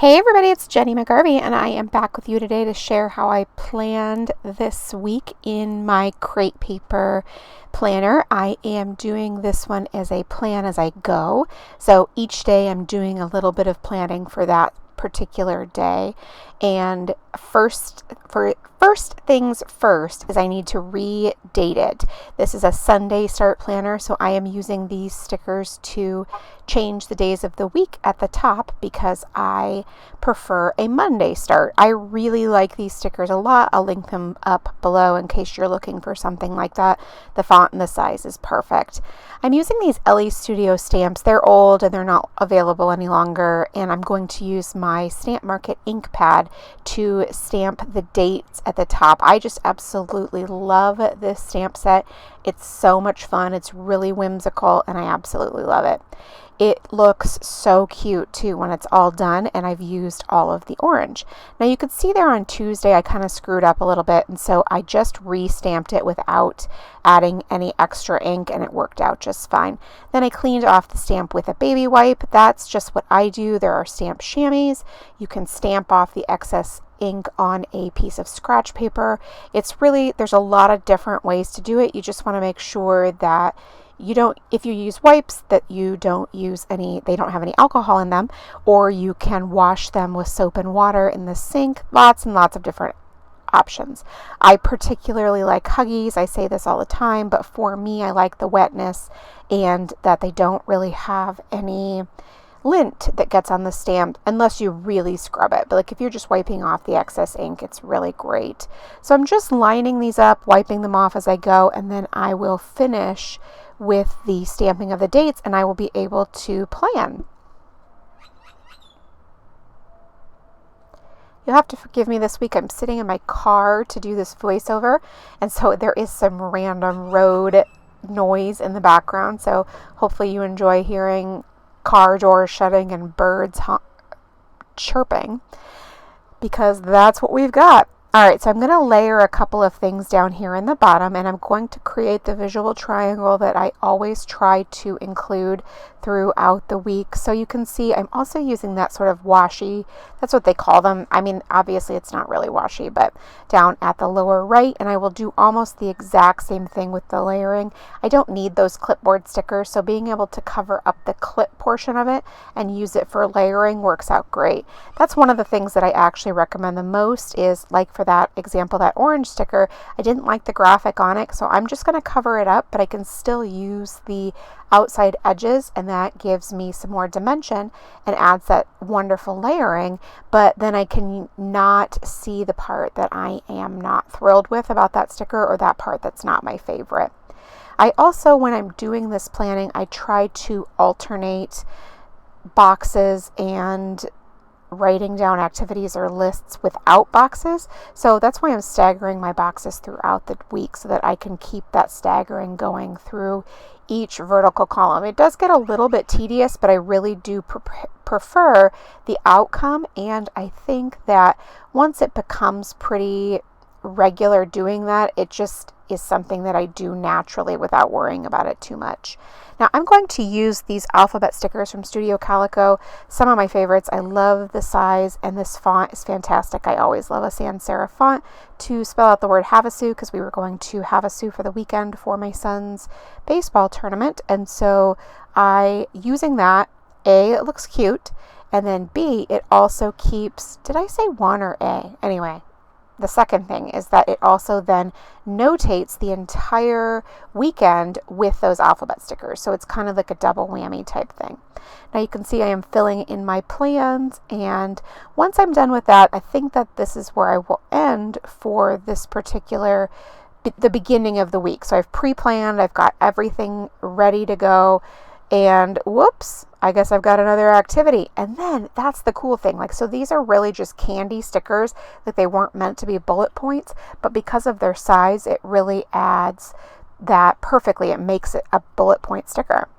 Hey everybody, it's Jenny McGarvey, and I am back with you today to share how I planned this week in my Crate Paper planner. I am doing this one as a plan as I go. So each day I'm doing a little bit of planning for that particular day. And first things first is I need to redate it. This is a Sunday start planner, so I am using these stickers to change the days of the week at the top because I prefer a Monday start. I really like these stickers a lot. I'll link them up below in case you're looking for something like that. The font and the size is perfect. I'm using these LE Studio stamps. They're old and they're not available any longer, and I'm going to use my Stamp Market ink pad to stamp the dates at the top. I just absolutely love this stamp set. It's so much fun. It's really whimsical and I absolutely love it. It looks so cute too when it's all done, and I've used all of the orange. Now you could see there on Tuesday I kind of screwed up a little bit, and so I just re-stamped it without adding any extra ink, and it worked out just fine. Then I cleaned off the stamp with a baby wipe. That's just what I do. There are stamp chamois. You can stamp off the excess ink on a piece of scratch paper. There's a lot of different ways to do it. You just want to make sure that if you use wipes, that they don't have any alcohol in them, or you can wash them with soap and water in the sink. Lots and lots of different options. I particularly like Huggies. I say this all the time, but for me, I like the wetness and that they don't really have any lint that gets on the stamp unless you really scrub it. But like if you're just wiping off the excess ink, it's really great. So I'm just lining these up, wiping them off as I go, and then I will finish with the stamping of the dates and I will be able to plan. You'll have to forgive me this week. I'm sitting in my car to do this voiceover, and so there is some random road noise in the background. So hopefully you enjoy hearing car doors shutting and birds chirping, because that's what we've got. All right, so I'm going to layer a couple of things down here in the bottom, and I'm going to create the visual triangle that I always try to include throughout the week. So you can see I'm also using that sort of washi, that's what they call them. I mean, obviously it's not really washi, but down at the lower right, and I will do almost the exact same thing with the layering. I don't need those clipboard stickers, so being able to cover up the clip portion of it and use it for layering works out great. That's one of the things that I actually recommend the most is, like for that example, that orange sticker, I didn't like the graphic on it, so I'm just going to cover it up, but I can still use the outside edges, and that gives me some more dimension and adds that wonderful layering, but then I can not see the part that I am not thrilled with about that sticker, or that part that's not my favorite. I also, when I'm doing this planning, I try to alternate boxes and writing down activities or lists without boxes. So that's why I'm staggering my boxes throughout the week so that I can keep that staggering going through each vertical column. It does get a little bit tedious, but I really do prefer the outcome, and I think that once it becomes pretty regular doing that, it just is something that I do naturally without worrying about it too much. Now I'm going to use these alphabet stickers from Studio Calico, some of my favorites. I love the size, and this font is fantastic. I always love a sans serif font to spell out the word Havasu, because we were going to Havasu for the weekend for my son's baseball tournament, and so using that, A, it looks cute, and then B, it also keeps, did I say one or A? Anyway, the second thing is that it also then notates the entire weekend with those alphabet stickers. So it's kind of like a double whammy type thing. Now you can see I am filling in my plans, and once I'm done with that, I think that this is where I will end for this particular, the beginning of the week. So I've pre-planned, I've got everything ready to go, and whoops, I guess I've got another activity. And then that's the cool thing. So these are really just candy stickers, that they weren't meant to be bullet points, but because of their size, it really adds that perfectly. It makes it a bullet point sticker.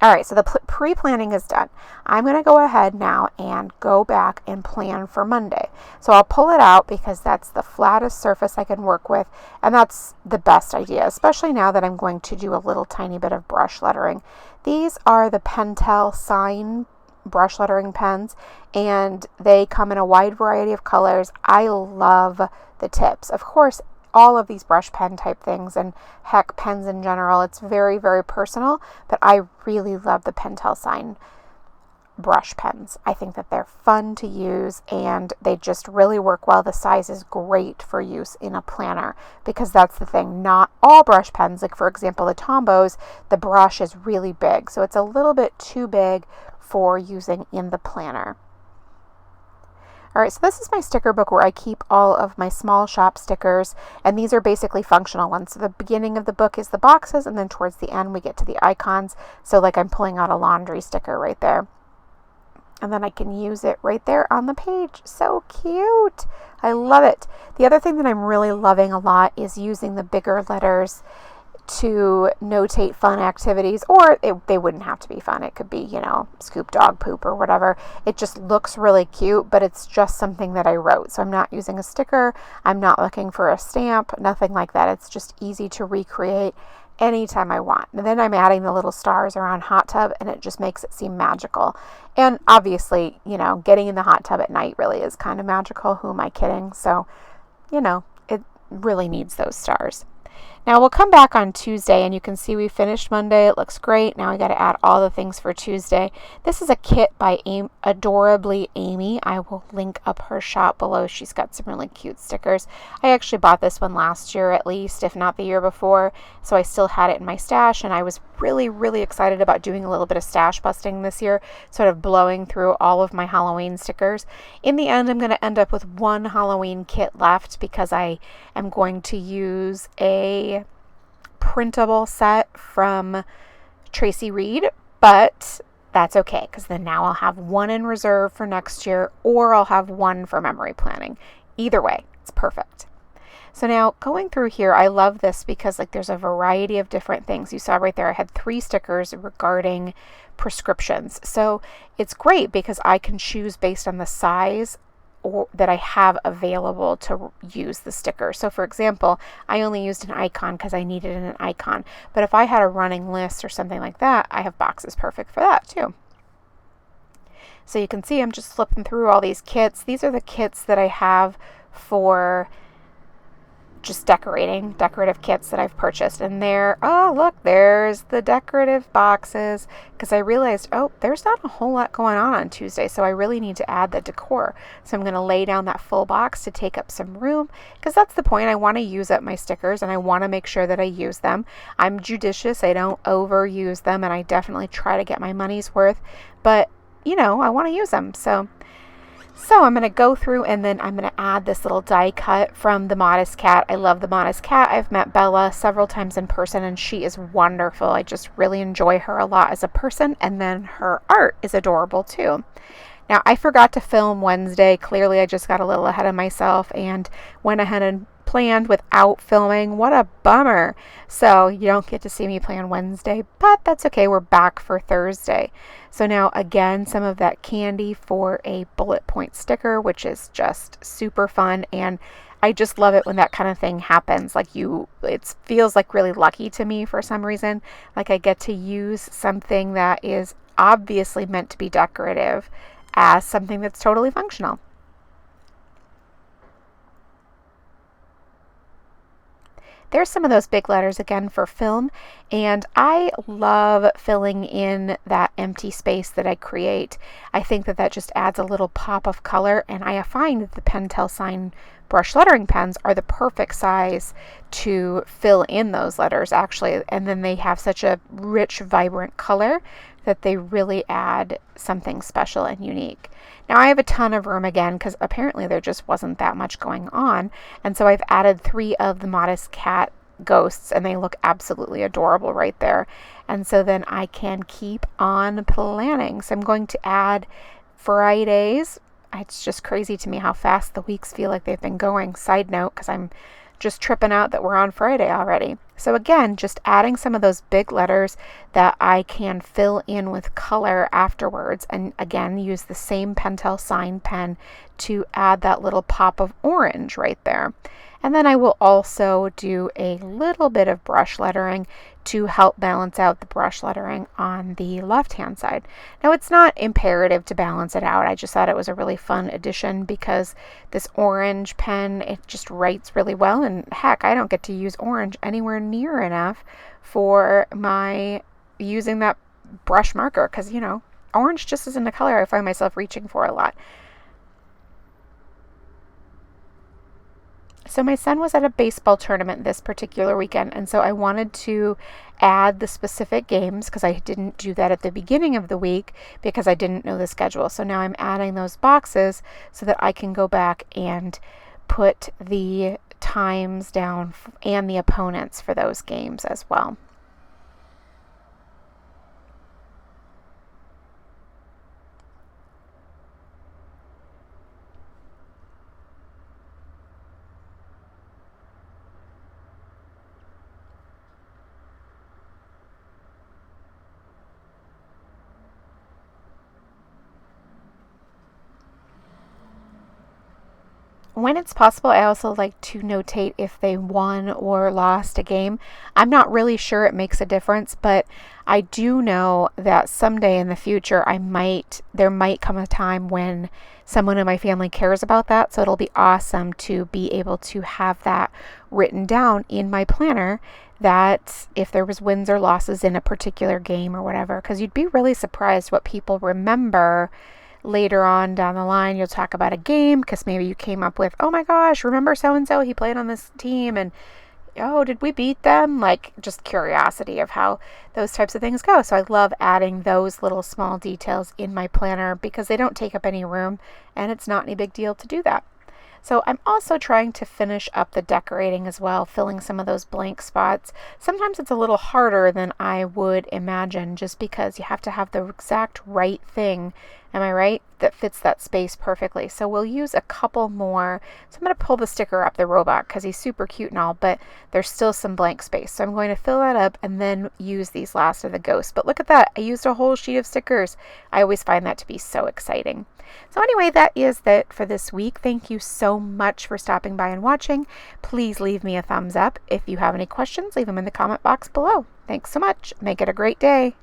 All right, so the pre-planning is done. I'm going to go ahead now and go back and plan for Monday. So I'll pull it out because that's the flattest surface I can work with, and that's the best idea, especially now that I'm going to do a little tiny bit of brush lettering. These are the Pentel sign brush lettering pens, and they come in a wide variety of colors. I love the tips. Of course, all of these brush pen type things, and heck, pens in general, it's very, very personal, but I really love the Pentel Sign brush pens. I think that they're fun to use and they just really work well. The size is great for use in a planner, because that's the thing. Not all brush pens, like for example the Tombos, the brush is really big, so it's a little bit too big for using in the planner. Alright, so this is my sticker book where I keep all of my small shop stickers, and these are basically functional ones. So the beginning of the book is the boxes, and then towards the end we get to the icons. So like I'm pulling out a laundry sticker right there. And then I can use it right there on the page. So cute. I love it. The other thing that I'm really loving a lot is using the bigger letters to notate fun activities, or they wouldn't have to be fun. It could be, scoop dog poop or whatever. It just looks really cute, but it's just something that I wrote. So I'm not using a sticker. I'm not looking for a stamp, nothing like that. It's just easy to recreate anytime I want. And then I'm adding the little stars around hot tub, and it just makes it seem magical. And obviously, getting in the hot tub at night really is kind of magical. Who am I kidding? So, it really needs those stars. Now we'll come back on Tuesday, and you can see we finished Monday. It looks great. Now we got to add all the things for Tuesday. This is a kit by Adorably Amy. I will link up her shop below. She's got some really cute stickers. I actually bought this one last year at least, if not the year before, so I still had it in my stash, and I was really, really excited about doing a little bit of stash busting this year, sort of blowing through all of my Halloween stickers. In the end, I'm going to end up with one Halloween kit left, because I am going to use a printable set from Tracy Reed, but that's okay, because then now I'll have one in reserve for next year, or I'll have one for memory planning. Either way, it's perfect. So now going through here, I love this because there's a variety of different things. You saw right there I had 3 stickers regarding prescriptions. So it's great because I can choose based on the size that I have available to use the sticker. So for example, I only used an icon because I needed an icon. But if I had a running list or something like that, I have boxes perfect for that too. So you can see I'm just flipping through all these kits. These are the kits that I have for just decorative kits that I've purchased. And there's the decorative boxes, because I realized, there's not a whole lot going on Tuesday, so I really need to add the decor. So I'm going to lay down that full box to take up some room, because that's the point. I want to use up my stickers, and I want to make sure that I use them. I'm judicious. I don't overuse them, and I definitely try to get my money's worth, but I want to use them. So I'm going to go through, and then I'm going to add this little die cut from the Modest Cat. I love the Modest Cat. I've met Bella several times in person, and she is wonderful. I just really enjoy her a lot as a person, and then her art is adorable too. Now, I forgot to film Wednesday. Clearly, I just got a little ahead of myself and went ahead and planned without filming. What a bummer. So you don't get to see me plan Wednesday, but that's okay. We're back for Thursday. So now again, some of that candy for a bullet point sticker, which is just super fun. And I just love it when that kind of thing happens. It feels like really lucky to me for some reason. Like I get to use something that is obviously meant to be decorative as something that's totally functional. There's some of those big letters again for film, and I love filling in that empty space that I create. I think that just adds a little pop of color, and I find that the Pentel Sign brush lettering pens are the perfect size to fill in those letters actually, and then they have such a rich, vibrant color that they really add something special and unique. Now I have a ton of room again because apparently there just wasn't that much going on, and so I've added 3 of the Modest Cat ghosts, and they look absolutely adorable right there. And so then I can keep on planning. So I'm going to add Fridays. It's just crazy to me how fast the weeks feel like they've been going. Side note, because I'm just tripping out that we're on Friday already. So again, just adding some of those big letters that I can fill in with color afterwards, and again use the same Pentel Sign pen to add that little pop of orange right there. And then I will also do a little bit of brush lettering to help balance out the brush lettering on the left-hand side. Now, it's not imperative to balance it out. I just thought it was a really fun addition because this orange pen, it just writes really well. And heck, I don't get to use orange anywhere near enough for my using that brush marker because, you know, orange just isn't a color I find myself reaching for a lot. So my son was at a baseball tournament this particular weekend, and so I wanted to add the specific games because I didn't do that at the beginning of the week because I didn't know the schedule. So now I'm adding those boxes so that I can go back and put the times down and the opponents for those games as well. When it's possible, I also like to notate if they won or lost a game. I'm not really sure it makes a difference, but I do know that someday in the future, there might come a time when someone in my family cares about that. So it'll be awesome to be able to have that written down in my planner, that if there was wins or losses in a particular game or whatever, because you'd be really surprised what people remember. Later on down the line, you'll talk about a game because maybe you came up with, oh my gosh, remember so-and-so, he played on this team, and oh, did we beat them? Like, just curiosity of how those types of things go. So I love adding those little small details in my planner because they don't take up any room and it's not any big deal to do that. So I'm also trying to finish up the decorating as well, filling some of those blank spots. Sometimes it's a little harder than I would imagine just because you have to have the exact right thing, am I right, that fits that space perfectly. So we'll use a couple more. So I'm going to pull the sticker up, the robot, because he's super cute and all, but there's still some blank space. So I'm going to fill that up and then use these last of the ghosts. But look at that. I used a whole sheet of stickers. I always find that to be so exciting. So anyway, that is it for this week. Thank you so much for stopping by and watching. Please leave me a thumbs up. If you have any questions, leave them in the comment box below. Thanks so much. Make it a great day.